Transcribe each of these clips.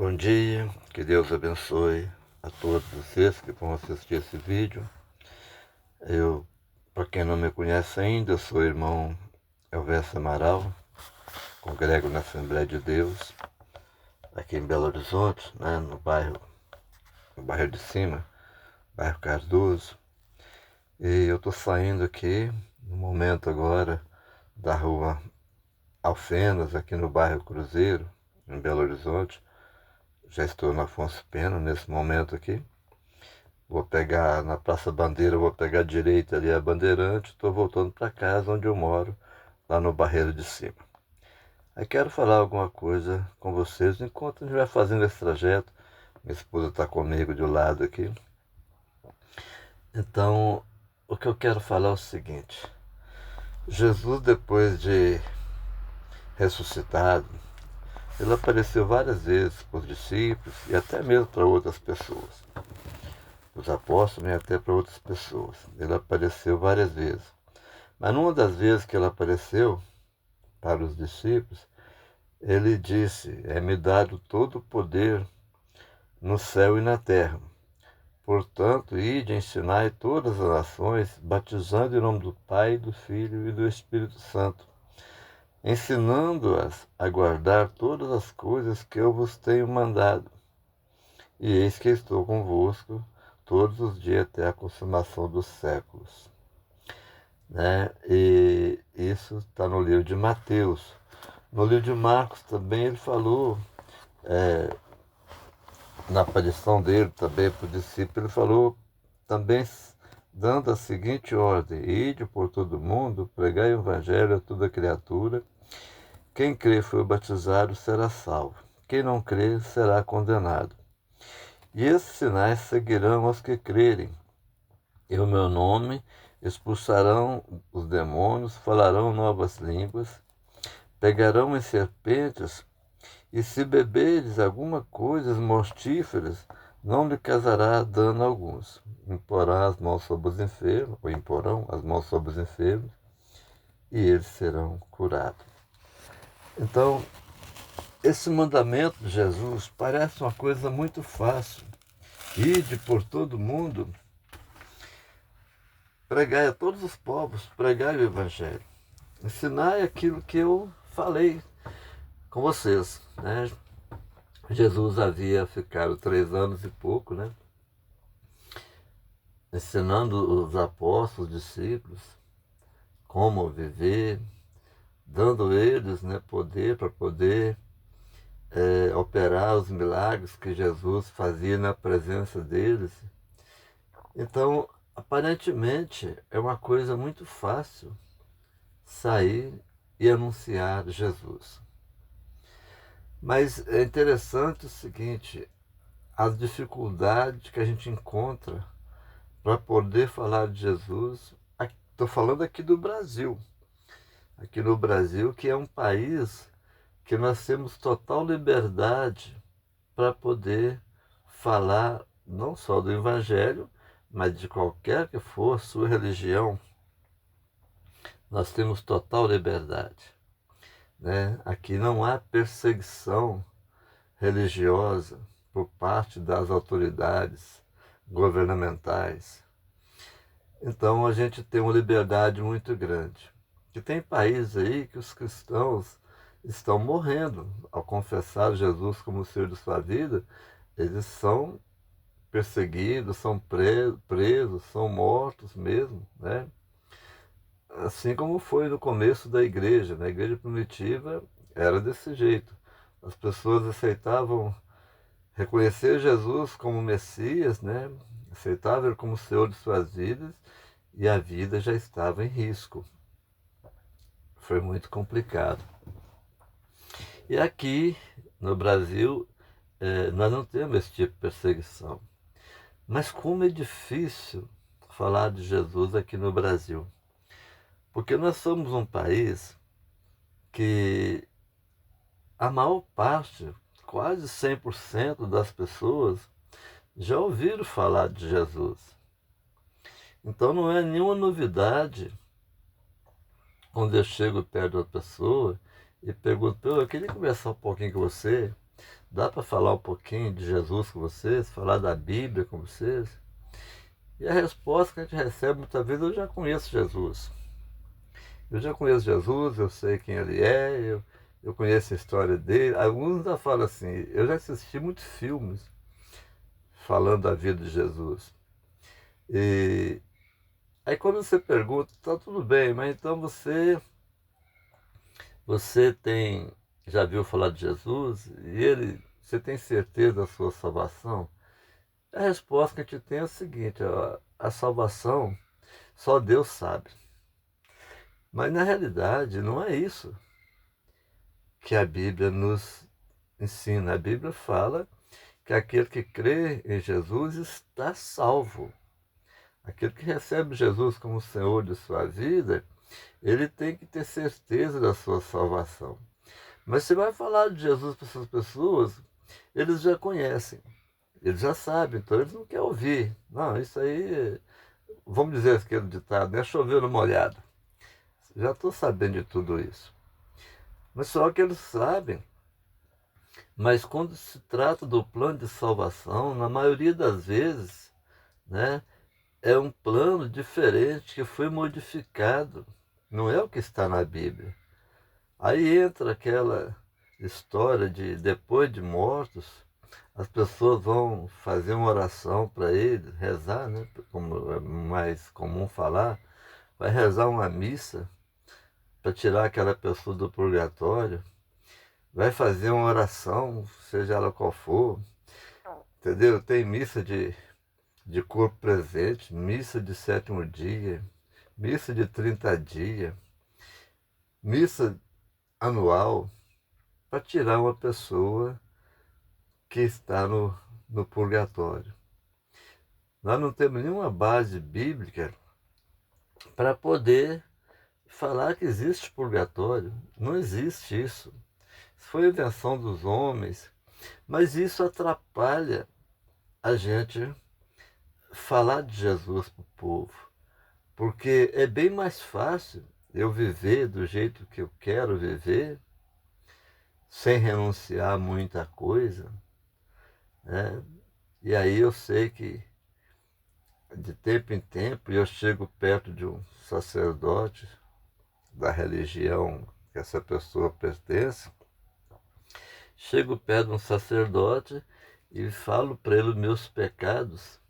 Bom dia, que Deus abençoe a todos vocês que vão assistir esse vídeo. Para quem não me conhece ainda, eu sou o irmão Elvésio Amaral, congrego na Assembleia de Deus, aqui em Belo Horizonte, né, no bairro de cima, bairro Cardoso. E eu estou saindo aqui, no momento agora, da rua Alfenas, aqui no bairro Cruzeiro, em Belo Horizonte. Já estou no Afonso Pena nesse momento aqui. Vou pegar na Praça Bandeira, vou pegar a direita ali a Bandeirante, estou voltando para casa onde eu moro, lá no Barreiro de Cima. Aí quero falar alguma coisa com vocês enquanto a gente vai fazendo esse trajeto. Minha esposa está comigo de lado aqui. Então, o que eu quero falar é o seguinte. Jesus, depois de ressuscitado, ele apareceu várias vezes para os discípulos e até mesmo para outras pessoas. Os apóstolos e até para outras pessoas. Ele apareceu várias vezes. Mas numa das vezes que ele apareceu para os discípulos, ele disse: é-me dado todo o poder no céu e na terra. Portanto, ide e ensinai todas as nações, batizando em nome do Pai, do Filho e do Espírito Santo, ensinando-as a guardar todas as coisas que eu vos tenho mandado. E eis que estou convosco todos os dias até a consumação dos séculos. Né? E isso está no livro de Mateus. No livro de Marcos também ele falou, na aparição dele também para o discípulo, ele falou também dando a seguinte ordem: ide por todo mundo, pregai o evangelho a toda criatura. Quem crê e for batizado será salvo. Quem não crê será condenado. E esses sinais seguirão aos que crerem. Em o meu nome expulsarão os demônios, falarão novas línguas, pegarão em serpentes, e se beberes alguma coisa mortíferas, não lhe causará dano alguns. Imporão as mãos sobre os enfermos, e eles serão curados. Então, esse mandamento de Jesus parece uma coisa muito fácil. Ide por todo mundo, pregai a todos os povos, pregai o Evangelho. Ensinai aquilo que eu falei com vocês, né? Jesus havia ficado 3 anos e pouco, né? Ensinando os apóstolos, os discípulos, como viver, dando eles, né, poder para poder operar os milagres que Jesus fazia na presença deles. Então, aparentemente, é uma coisa muito fácil sair e anunciar Jesus. Mas é interessante o seguinte, as dificuldades que a gente encontra para poder falar de Jesus. Estou falando aqui do Brasil. Aqui no Brasil, que é um país que nós temos total liberdade para poder falar não só do Evangelho, mas de qualquer que for sua religião. Nós temos total liberdade. Né? Aqui não há perseguição religiosa por parte das autoridades governamentais. Então a gente tem uma liberdade muito grande. E tem países aí que os cristãos estão morrendo ao confessar Jesus como o Senhor de sua vida. Eles são perseguidos, são presos, são mortos mesmo, né? Assim como foi no começo da igreja. Na igreja primitiva era desse jeito. As pessoas aceitavam reconhecer Jesus como Messias, né? Aceitavam ele como Senhor de suas vidas, e a vida já estava em risco. Foi muito complicado. E aqui no Brasil, nós não temos esse tipo de perseguição. Mas como é difícil falar de Jesus aqui no Brasil. Porque nós somos um país que a maior parte, quase 100% das pessoas, já ouviram falar de Jesus. Então não é nenhuma novidade quando eu chego perto da pessoa e pergunto: eu queria conversar um pouquinho com você. Dá para falar um pouquinho de Jesus com vocês? Falar da Bíblia com vocês? E a resposta que a gente recebe muitas vezes: eu já conheço Jesus. Eu já conheço Jesus, eu sei quem ele é, eu conheço a história dele. Alguns ainda falam assim: eu já assisti muitos filmes falando da vida de Jesus. E aí quando você pergunta, tá tudo bem, mas então você já viu falar de Jesus e você tem certeza da sua salvação? A resposta que a gente tem é a seguinte: a salvação só Deus sabe. Mas na realidade não é isso que a Bíblia nos ensina. A Bíblia fala que aquele que crê em Jesus está salvo. Aquele que recebe Jesus como Senhor de sua vida, ele tem que ter certeza da sua salvação. Mas você vai falar de Jesus para essas pessoas, eles já conhecem, eles já sabem, então eles não querem ouvir. Não, isso aí, vamos dizer aquele ditado, né? Choveu no molhado. Já estou sabendo de tudo isso. Mas só que eles sabem. Mas quando se trata do plano de salvação, na maioria das vezes, né, é um plano diferente que foi modificado. Não é o que está na Bíblia. Aí entra aquela história de depois de mortos, as pessoas vão fazer uma oração para ele, rezar, né, como é mais comum falar, vai rezar uma missa para tirar aquela pessoa do purgatório, vai fazer uma oração, seja ela qual for, entendeu? Tem missa de corpo presente, missa de sétimo dia, missa de 30 dias, missa anual, para tirar uma pessoa que está no purgatório. Nós não temos nenhuma base bíblica para poder falar que existe purgatório. Não existe isso. Isso foi invenção dos homens, mas isso atrapalha a gente falar de Jesus para o povo. Porque é bem mais fácil eu viver do jeito que eu quero viver, sem renunciar a muita coisa, né? E aí eu sei que de tempo em tempo eu chego perto de um sacerdote da religião que essa pessoa pertence, chego perto de um sacerdote e falo para ele os meus pecados,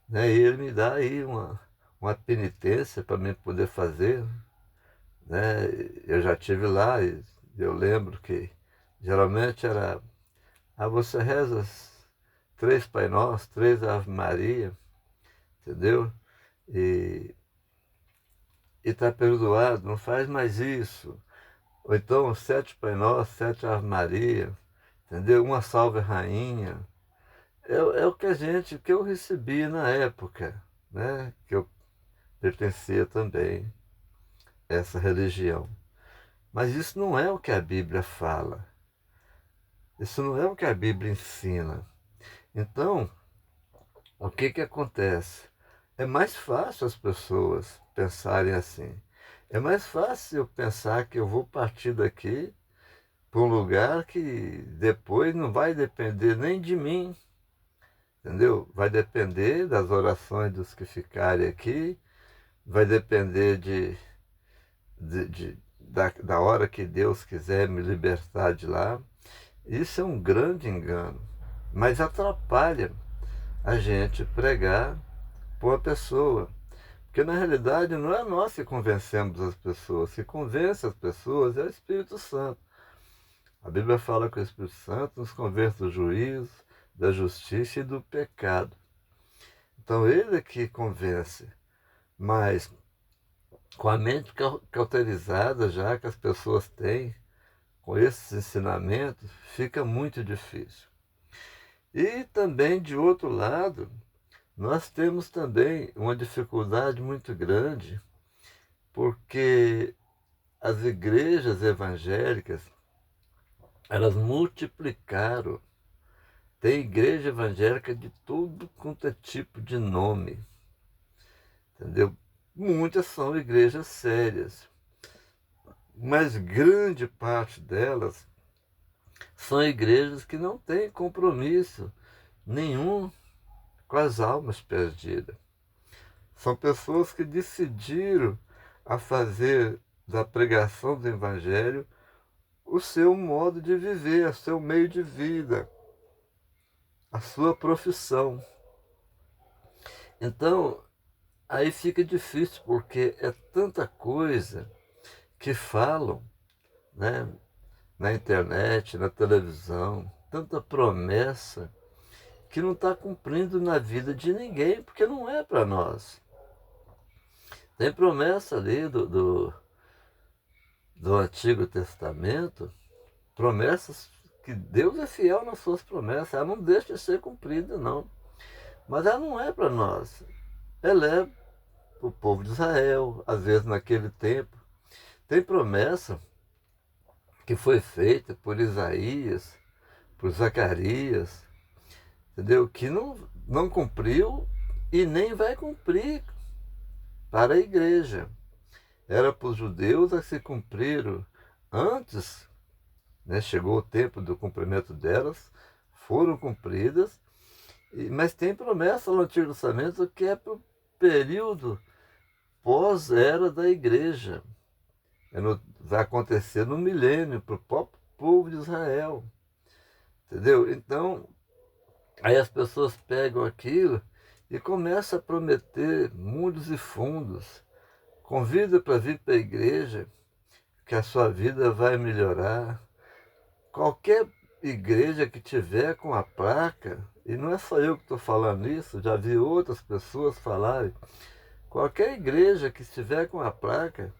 né? E ele me dá aí uma penitência para mim poder fazer, né? Eu já tive lá e eu lembro que geralmente era: você reza 3 Pai Nosso, 3 Ave Maria, entendeu? E está perdoado, não faz mais isso. Ou então 7 Pai Nosso, 7 Ave Maria, entendeu? Uma Salve Rainha. É o que que eu recebi na época, né? Que eu pertencia também a essa religião. Mas isso não é o que a Bíblia fala. Isso não é o que a Bíblia ensina. Então, o que acontece? É mais fácil as pessoas pensarem assim. É mais fácil eu pensar que eu vou partir daqui para um lugar que depois não vai depender nem de mim, entendeu? Vai depender das orações dos que ficarem aqui, vai depender da hora que Deus quiser me libertar de lá. Isso é um grande engano, mas atrapalha a gente pregar para uma pessoa. Porque na realidade não é nós que convencemos as pessoas, que convence as pessoas é o Espírito Santo. A Bíblia fala que o Espírito Santo nos convence do juízo, da justiça e do pecado. Então ele é que convence, mas com a mente cauterizada já que as pessoas têm, com esses ensinamentos, fica muito difícil. E também, de outro lado, nós temos também uma dificuldade muito grande, porque as igrejas evangélicas, elas multiplicaram. Tem igreja evangélica de tudo quanto é tipo de nome, entendeu? Muitas são igrejas sérias, mas grande parte delas São igrejas que não têm compromisso nenhum com as almas perdidas. São pessoas que decidiram a fazer da pregação do Evangelho o seu modo de viver, o seu meio de vida, a sua profissão. Então, aí fica difícil, porque é tanta coisa que falam, né, na internet, na televisão, tanta promessa que não está cumprindo na vida de ninguém, porque não é para nós. Tem promessa ali do Antigo Testamento, promessas que Deus é fiel nas suas promessas, ela não deixa de ser cumprida, não. Mas ela não é para nós. Ela é para o povo de Israel, às vezes naquele tempo. Tem promessa que foi feita por Isaías, por Zacarias, entendeu? Que não cumpriu e nem vai cumprir para a igreja. Era para os judeus a se cumpriram antes, né? Chegou o tempo do cumprimento delas, foram cumpridas, mas tem promessa no Antigo Testamento que é para o período pós-era da igreja. Vai acontecer no milênio, para o próprio povo de Israel. Entendeu? Então, aí as pessoas pegam aquilo e começam a prometer mundos e fundos. Convida para vir para a igreja, que a sua vida vai melhorar. Qualquer igreja que tiver com a placa, e não é só eu que estou falando isso, já vi outras pessoas falarem, qualquer igreja que estiver com a placa,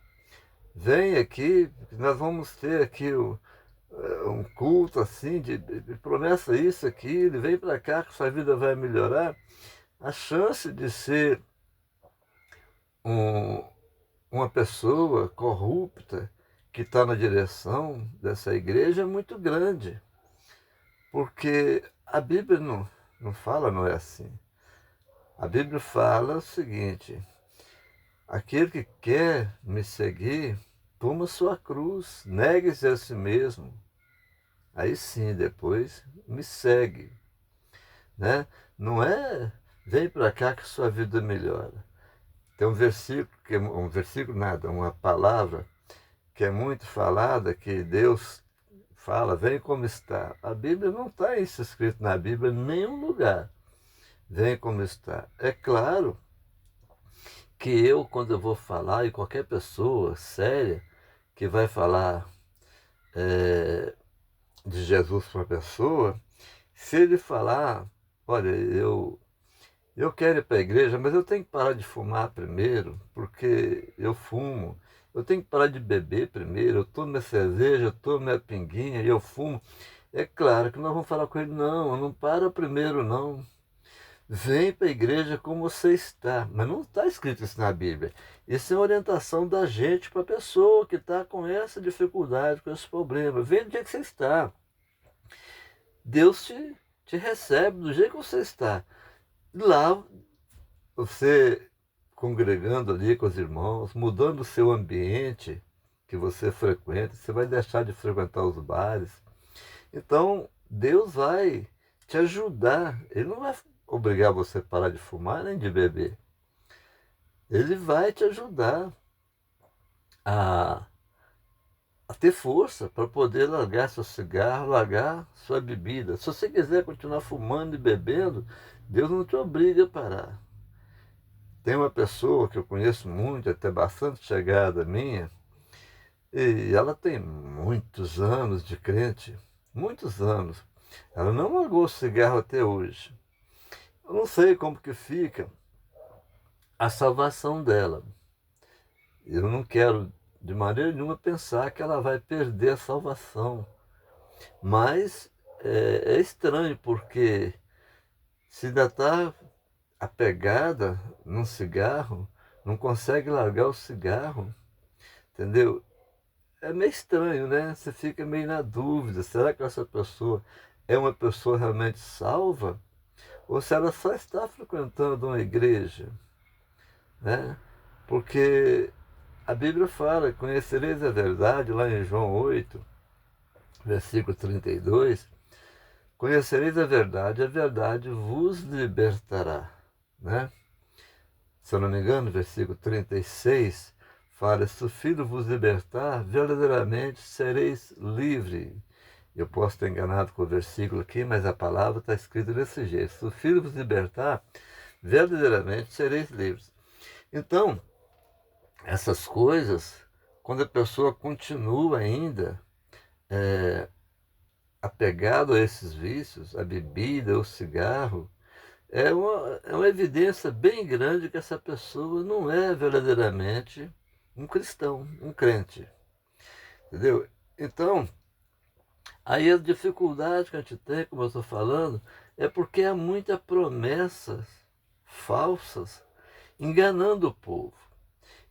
vem aqui, nós vamos ter aqui um culto assim, de promessa isso, aquilo, vem para cá que sua vida vai melhorar. A chance de ser um, uma pessoa corrupta que está na direção dessa igreja é muito grande. Porque a Bíblia não fala, não é assim. A Bíblia fala o seguinte: aquele que quer me seguir, toma sua cruz, negue-se a si mesmo. Aí sim, depois me segue. Né? Não é vem para cá que sua vida melhora. Tem um versículo, um versículo nada, uma palavra que é muito falada, que Deus fala, vem como está. A Bíblia não está isso escrito na Bíblia em nenhum lugar. Vem como está. É claro que eu, quando eu vou falar, e qualquer pessoa séria que vai falar de Jesus para uma pessoa, se ele falar, olha, eu quero ir para a igreja, mas eu tenho que parar de fumar primeiro, porque eu fumo. Eu tenho que parar de beber primeiro, eu tomo minha cerveja, eu tomo minha pinguinha e eu fumo. É claro que nós vamos falar com ele, não para primeiro não. Vem para a igreja como você está. Mas não está escrito isso na Bíblia. Isso é uma orientação da gente para a pessoa que está com essa dificuldade, com esse problema. Vem do jeito que você está. Deus te recebe do jeito que você está. Lá, você congregando ali com os irmãos, mudando o seu ambiente que você frequenta, você vai deixar de frequentar os bares. Então, Deus vai te ajudar. Ele não vai obrigar você a parar de fumar nem de beber. Ele vai te ajudar a, a ter força para poder largar seu cigarro, largar sua bebida. Se você quiser continuar fumando e bebendo, Deus não te obriga a parar. Tem uma pessoa que eu conheço muito, até bastante chegada minha, e ela tem muitos anos de crente, muitos anos. Ela não largou o cigarro até hoje. Eu não sei como que fica a salvação dela. Eu não quero de maneira nenhuma pensar que ela vai perder a salvação. Mas é estranho, porque se ainda está apegada num cigarro, não consegue largar o cigarro, entendeu? É meio estranho, né? Você fica meio na dúvida, será que essa pessoa é uma pessoa realmente salva? Ou se ela só está frequentando uma igreja, né? Porque a Bíblia fala, conhecereis a verdade, lá em João 8, versículo 32, conhecereis a verdade vos libertará, né? Se eu não me engano, versículo 36, fala, se o Filho vos libertar, verdadeiramente sereis livre. Eu posso ter enganado com o versículo aqui, mas a palavra está escrita desse jeito. Se o Filho vos libertar, verdadeiramente sereis livres. Então, essas coisas, quando a pessoa continua ainda apegado a esses vícios, a bebida, o cigarro, é uma evidência bem grande que essa pessoa não é verdadeiramente um cristão, um crente. Entendeu? Então, aí a dificuldade que a gente tem, como eu estou falando, é porque há muitas promessas falsas enganando o povo.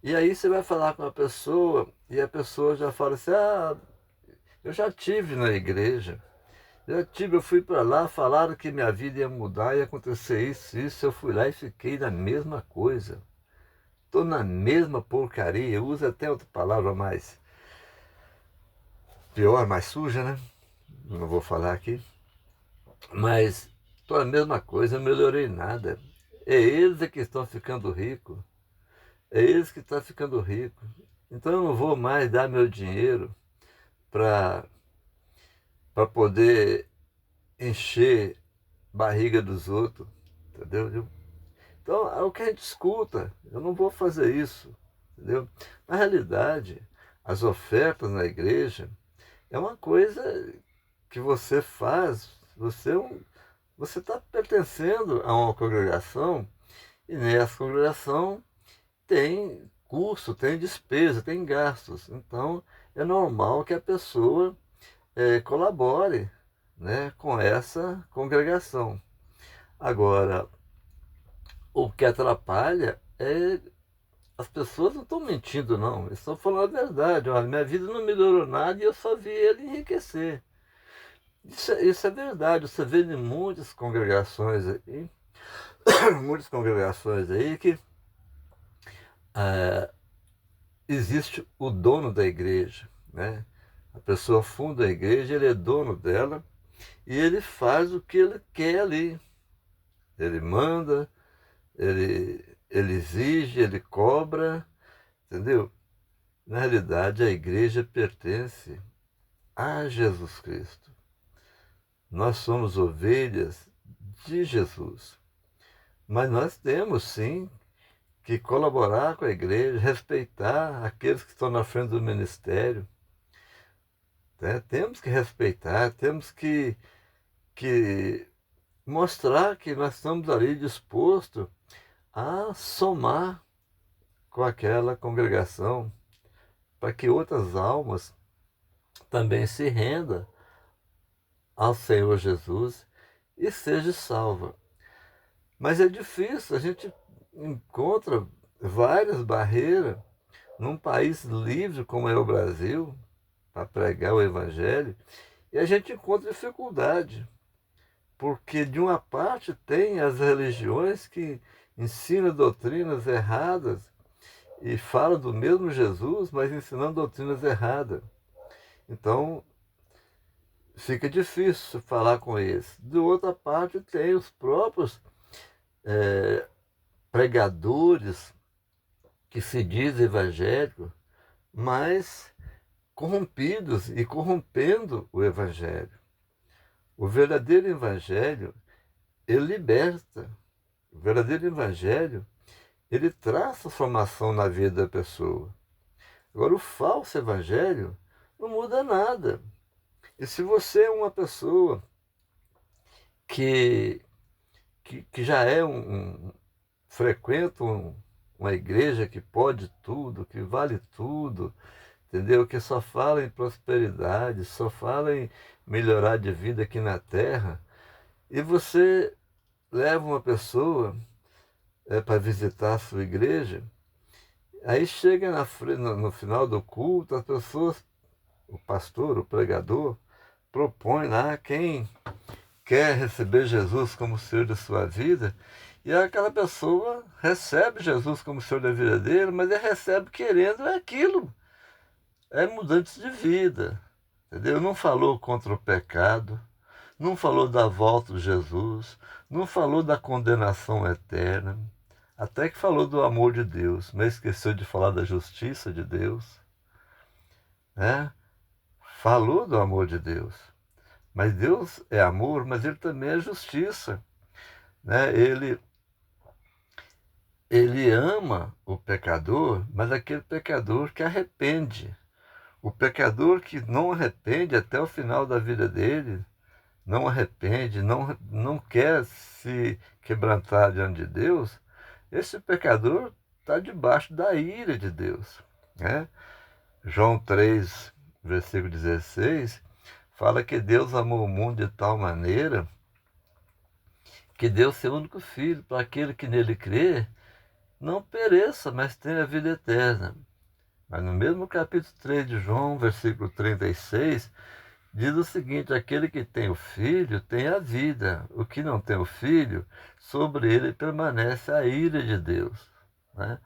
E aí você vai falar com a pessoa e a pessoa já fala assim, eu já tive na igreja, eu fui para lá, falaram que minha vida ia mudar, ia acontecer isso, eu fui lá e fiquei na mesma coisa. Estou na mesma porcaria, eu uso até outra palavra mais pior, mais suja, né? Não vou falar aqui. Mas estou na mesma coisa, não melhorei nada. É eles que estão ficando ricos. É eles que estão ficando ricos. Então eu não vou mais dar meu dinheiro para poder encher barriga dos outros. Entendeu? Então é o que a gente escuta. Eu não vou fazer isso. Entendeu? Na realidade, as ofertas na igreja é uma coisa que você faz, você está pertencendo a uma congregação e nessa congregação tem custo, tem despesa, tem gastos. Então é normal que a pessoa colabore, né, com essa congregação. Agora, o que atrapalha é as pessoas não estão mentindo, não. Eles estão falando a verdade. Olha, minha vida não melhorou nada e eu só vi ele enriquecer. Isso é verdade. Você vê em muitas congregações aí que ah, existe o dono da igreja, né? A pessoa funda a igreja, ele é dono dela e ele faz o que ele quer ali. Ele manda, ele exige, ele cobra, entendeu? Na realidade, a igreja pertence a Jesus Cristo. Nós somos ovelhas de Jesus. Mas nós temos, sim, que colaborar com a igreja, respeitar aqueles que estão na frente do ministério. Né? Temos que respeitar, temos que mostrar que nós estamos ali dispostos a somar com aquela congregação, para que outras almas também se rendam ao Senhor Jesus e seja salva. Mas é difícil, a gente encontra várias barreiras num país livre como é o Brasil, para pregar o Evangelho, e a gente encontra dificuldade, porque de uma parte tem as religiões que ensinam doutrinas erradas e falam do mesmo Jesus, mas ensinando doutrinas erradas. Então, fica difícil falar com eles. De outra parte, tem os próprios pregadores que se dizem evangélicos, mas corrompidos e corrompendo o evangelho. O verdadeiro evangelho, ele liberta. O verdadeiro evangelho, ele traz transformação na vida da pessoa. Agora, o falso evangelho não muda nada. E se você é uma pessoa que já é frequenta uma igreja que pode tudo, que vale tudo, entendeu? Que só fala em prosperidade, só fala em melhorar de vida aqui na terra, e você leva uma pessoa para visitar a sua igreja, aí chega no final do culto, as pessoas, o pastor, o pregador, propõe lá quem quer receber Jesus como Senhor da sua vida, e aquela pessoa recebe Jesus como Senhor da vida dele, mas ele recebe querendo aquilo, é mudante de vida, entendeu? Não falou contra o pecado, não falou da volta de Jesus, não falou da condenação eterna, até que falou do amor de Deus, mas esqueceu de falar da justiça de Deus, né? Falou do amor de Deus, mas Deus é amor, mas Ele também é justiça, né? Ele ama o pecador, mas aquele pecador que arrepende. O pecador que não arrepende até o final da vida dele, não arrepende, não quer se quebrantar diante de Deus, esse pecador está debaixo da ira de Deus, né? João 3, versículo 16, fala que Deus amou o mundo de tal maneira que deu seu único filho para aquele que nele crê, não pereça, mas tenha a vida eterna. Mas no mesmo capítulo 3 de João, versículo 36, diz o seguinte: aquele que tem o filho tem a vida, o que não tem o filho, sobre ele permanece a ira de Deus, né?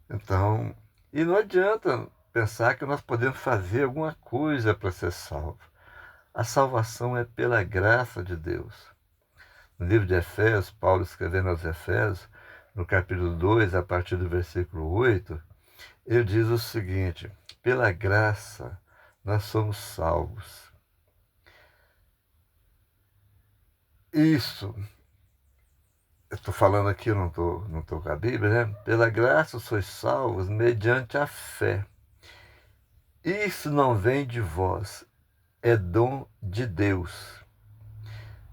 Então, e não adianta pensar que nós podemos fazer alguma coisa para ser salvo. A salvação é pela graça de Deus. No livro de Efésios, Paulo escrevendo aos Efésios, no capítulo 2, a partir do versículo 8, ele diz o seguinte: pela graça nós somos salvos. Isso, eu estou falando aqui, eu não estou com a Bíblia, né? Pela graça sois salvos mediante a fé. Isso não vem de vós, é dom de Deus.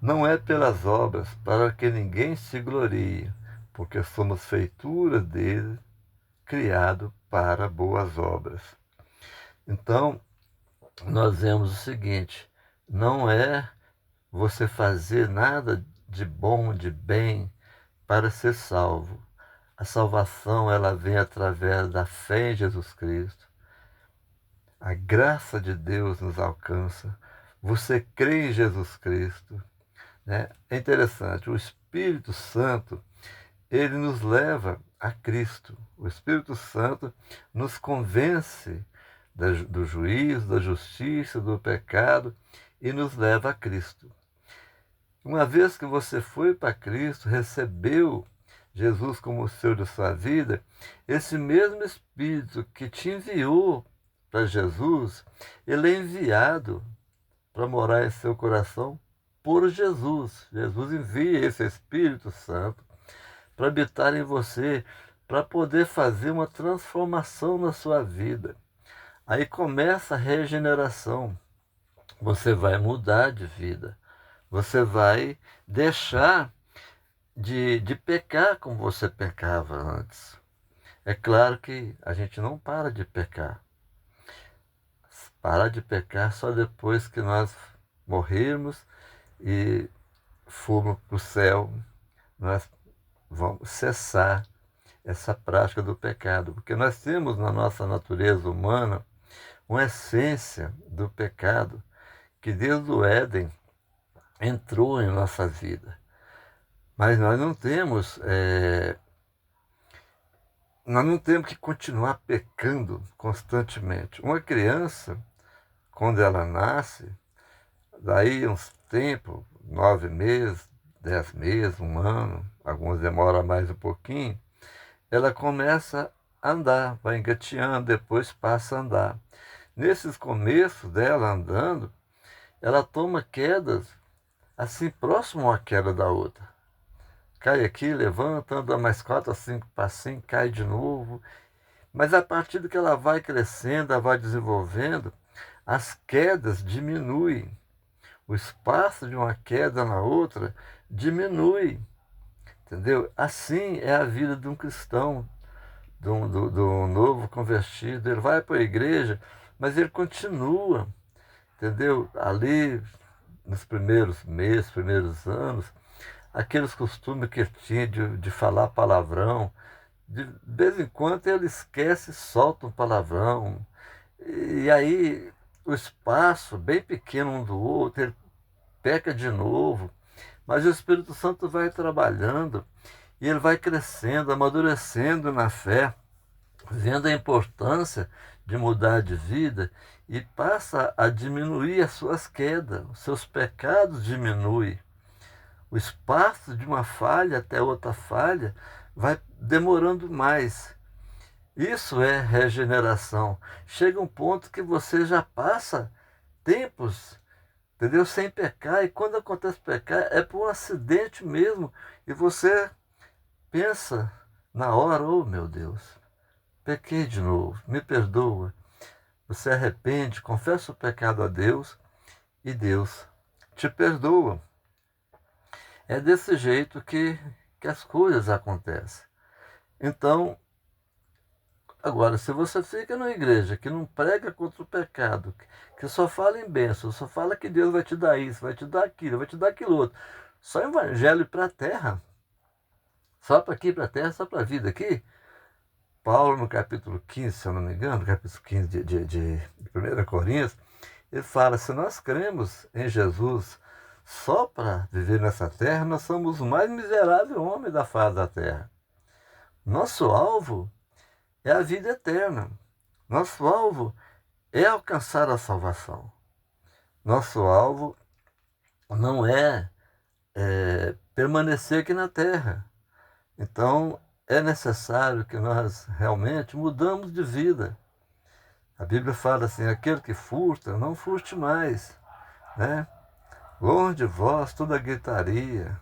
Não é pelas obras, para que ninguém se glorie, porque somos feitura dele, criado para boas obras. Então, nós vemos o seguinte: não é você fazer nada de bom, de bem, para ser salvo. A salvação, ela vem através da fé em Jesus Cristo. A graça de Deus nos alcança. Você crê em Jesus Cristo, né? É interessante, o Espírito Santo, ele nos leva a Cristo. O Espírito Santo nos convence do juízo, da justiça, do pecado e nos leva a Cristo. Uma vez que você foi para Cristo, recebeu Jesus como o Senhor de sua vida, esse mesmo Espírito que te enviou para Jesus, ele é enviado para morar em seu coração por Jesus. Jesus envia esse Espírito Santo para habitar em você, para poder fazer uma transformação na sua vida. Aí começa a regeneração. Você vai mudar de vida. Você vai deixar de pecar como você pecava antes. É claro que a gente não para de pecar. Para de pecar só depois que nós morrermos e formos para o céu. Nós vamos cessar essa prática do pecado, porque nós temos na nossa natureza humana uma essência do pecado que desde o Éden entrou em nossa vida. Mas nós não temos que continuar pecando constantemente. Uma criança, quando ela nasce, daí uns tempos, 9 meses, 10 meses, um ano, alguns demoram mais um pouquinho, ela começa a andar, vai engateando, depois passa a andar. Nesses começos dela andando, ela toma quedas assim próximo à queda da outra. Cai aqui, levanta, anda mais 4 a 5 passinhos, cai de novo. Mas a partir do que ela vai crescendo, ela vai desenvolvendo, as quedas diminuem. O espaço de uma queda na outra diminui. Entendeu? Assim é a vida de um cristão, do novo convertido. Ele vai para a igreja, mas ele continua, entendeu? Ali, nos primeiros meses, primeiros anos, aqueles costumes que ele tinha de falar palavrão, de vez em quando ele esquece e solta um palavrão. E aí, o espaço bem pequeno um do outro, ele peca de novo. Mas o Espírito Santo vai trabalhando e ele vai crescendo, amadurecendo na fé, vendo a importância de mudar de vida e passa a diminuir as suas quedas, os seus pecados diminuem. O espaço de uma falha até outra falha vai demorando mais. Isso é regeneração. Chega um ponto que você já passa tempos, entendeu? Sem pecar, e quando acontece pecar é por um acidente mesmo, e você pensa na hora, oh meu Deus, pequei de novo, me perdoa. Você arrepende, confessa o pecado a Deus e Deus te perdoa. É desse jeito que as coisas acontecem. Então, agora, se você fica numa igreja que não prega contra o pecado, que só fala em bênção, só fala que Deus vai te dar isso, vai te dar aquilo, vai te dar aquilo outro, só evangelho para a terra, só para aqui, para a terra, só para a vida aqui. Paulo, no capítulo 15, se eu não me engano, no capítulo 15 de 1 Coríntios, ele fala, se nós cremos em Jesus só para viver nessa terra, nós somos o mais miserável homem da face da terra. Nosso alvo é a vida eterna. Nosso alvo é alcançar a salvação. Nosso alvo não é permanecer aqui na terra. Então, é necessário que nós realmente mudamos de vida. A Bíblia fala assim, aquele que furta, não furte mais, né? Longe de vós toda gritaria,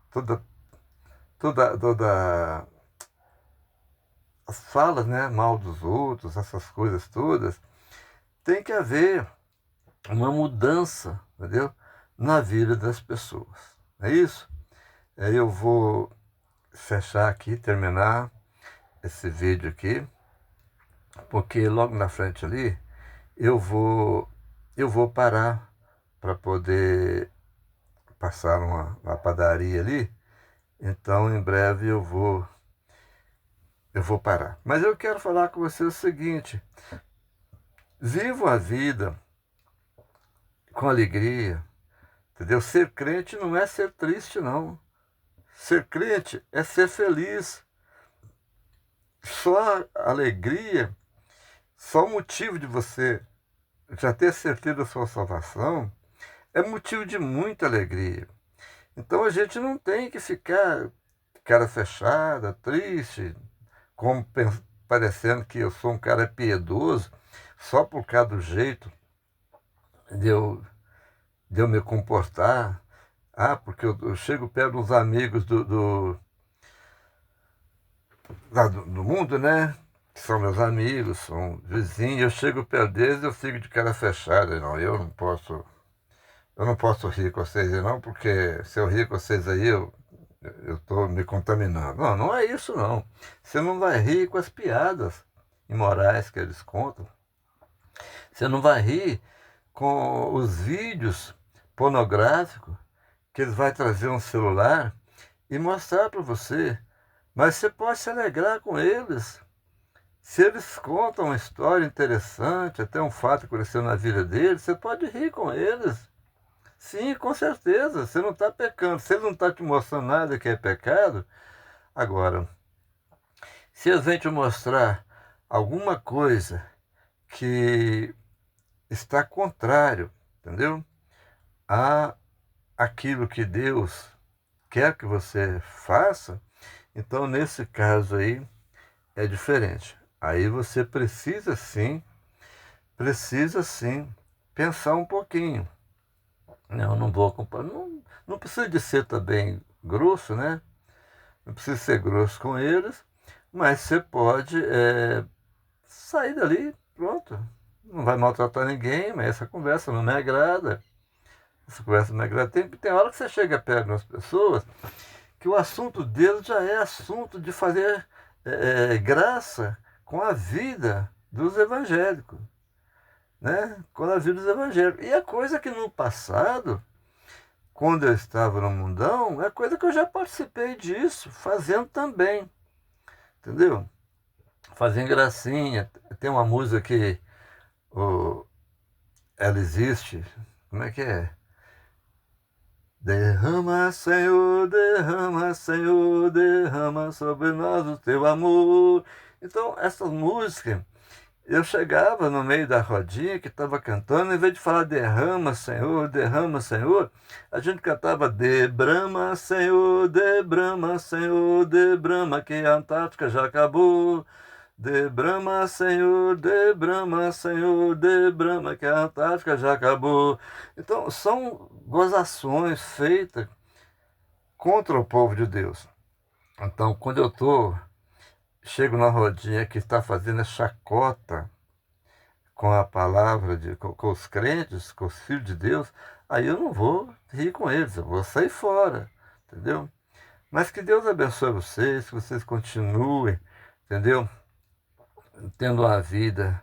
toda as falas, né, mal dos outros, essas coisas todas. Tem que haver uma mudança, entendeu? Na vida das pessoas. É isso? Aí eu vou fechar aqui, terminar esse vídeo aqui, porque logo na frente ali eu vou parar para poder passar uma padaria ali. Então em breve eu vou parar. Mas eu quero falar com você o seguinte: viva a vida com alegria, entendeu? Ser crente não é ser triste, não. Ser crente é ser feliz. Só a alegria, só o motivo de você já ter certeza da sua salvação é motivo de muita alegria. Então a gente não tem que ficar cara fechada, triste, como parecendo que eu sou um cara piedoso, só por causa do jeito de eu me comportar. Porque eu chego perto dos amigos do mundo, né? Que são meus amigos, são vizinhos, eu chego perto deles e eu fico de cara fechada. Não, eu não posso rir com vocês aí não, porque se eu rir com vocês aí, eu estou me contaminando. Não, não é isso não. Você não vai rir com as piadas imorais que eles contam. Você não vai rir com os vídeos pornográficos que eles vão trazer um celular e mostrar para você. Mas você pode se alegrar com eles. Se eles contam uma história interessante, até um fato que aconteceu na vida deles, você pode rir com eles. Sim, com certeza, você não está pecando. Se ele não está te mostrando nada que é pecado, agora, se a gente mostrar alguma coisa que está contrário, entendeu? A aquilo que Deus quer que você faça, então nesse caso aí é diferente. Aí você precisa sim pensar um pouquinho. Eu não vou comparar, não precisa de ser também grosso, né? Não precisa ser grosso com eles, mas você pode sair dali, pronto. Não vai maltratar ninguém, mas essa conversa não me agrada. Essa conversa não me agrada. Tem hora que você chega perto das pessoas que o assunto deles já é assunto de fazer graça com a vida dos evangélicos. Né? Com a vida dos evangélicos. E é coisa que no passado, quando eu estava no mundão, é coisa que eu já participei disso, fazendo também. Entendeu? Fazendo gracinha. Tem uma música que ela existe. Como é que é? Derrama, Senhor, derrama sobre nós o teu amor. Então, essa música, eu chegava no meio da rodinha que estava cantando, em vez de falar derrama, Senhor, a gente cantava de Brahma, que a Antártica já acabou. De Brahma, Senhor, de Brahma, que a Antártica já acabou. Então, são gozações feitas contra o povo de Deus. Então, quando chego na rodinha que está fazendo a chacota com a palavra, com os crentes, com os filhos de Deus, aí eu não vou rir com eles, eu vou sair fora, entendeu? Mas que Deus abençoe vocês, que vocês continuem, entendeu? Tendo uma vida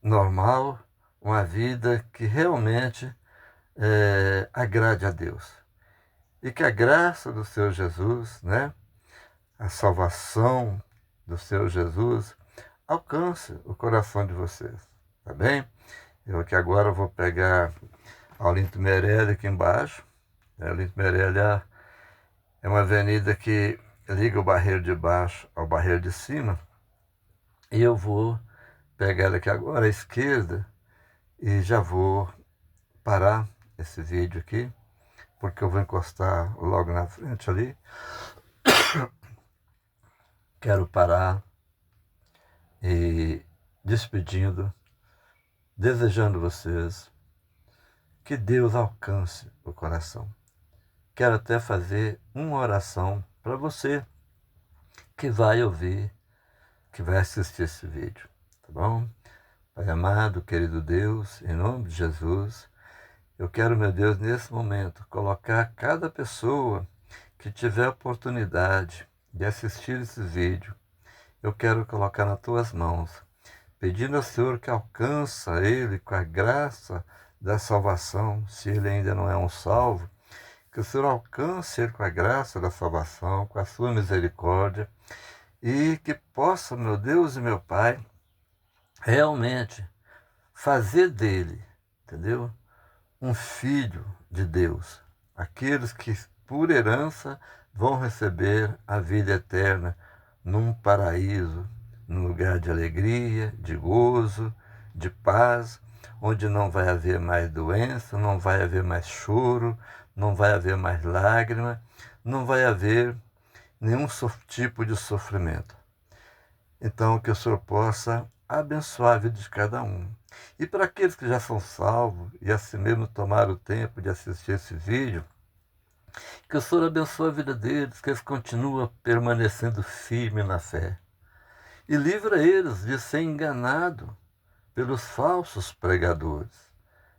normal, uma vida que realmente agrade a Deus. E que a graça do Senhor Jesus, né, a salvação do Senhor Jesus, alcance o coração de vocês, tá bem? Eu aqui agora vou pegar a Olinto Meirelles aqui embaixo. A Olinto Meirelles é uma avenida que liga o Barreiro de Baixo ao Barreiro de Cima. E eu vou pegar ela aqui agora à esquerda e já vou parar esse vídeo aqui, porque eu vou encostar logo na frente ali. Quero parar e despedindo, desejando vocês que Deus alcance o coração. Quero até fazer uma oração para você que vai ouvir, que vai assistir esse vídeo, tá bom? Pai amado, querido Deus, em nome de Jesus, eu quero, meu Deus, nesse momento, colocar cada pessoa que tiver oportunidade de assistir esse vídeo, eu quero colocar nas tuas mãos, pedindo ao Senhor que alcança ele com a graça da salvação, se ele ainda não é um salvo, que o Senhor alcance ele com a graça da salvação, com a sua misericórdia, e que possa, meu Deus e meu Pai, realmente fazer dele, entendeu? Um filho de Deus, aqueles que por herança vão receber a vida eterna num paraíso, num lugar de alegria, de gozo, de paz, onde não vai haver mais doença, não vai haver mais choro, não vai haver mais lágrima, não vai haver nenhum tipo de sofrimento. Então, que o Senhor possa abençoar a vida de cada um. E para aqueles que já são salvos e assim mesmo tomaram o tempo de assistir esse vídeo, que o Senhor abençoe a vida deles, que eles continuem permanecendo firmes na fé. E livra eles de ser enganados pelos falsos pregadores,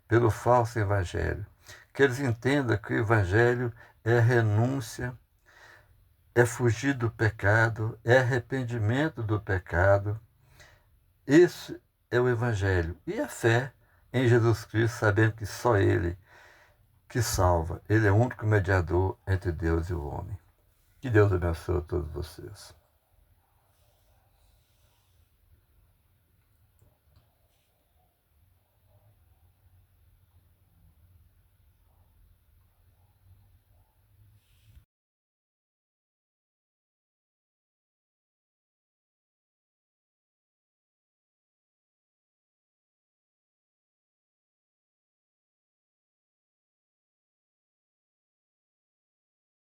pelo falso evangelho. Que eles entendam que o evangelho é renúncia, é fugir do pecado, é arrependimento do pecado. Esse é o evangelho. E a fé em Jesus Cristo, sabendo que só Ele que salva. Ele é o único mediador entre Deus e o homem. Que Deus abençoe a todos vocês.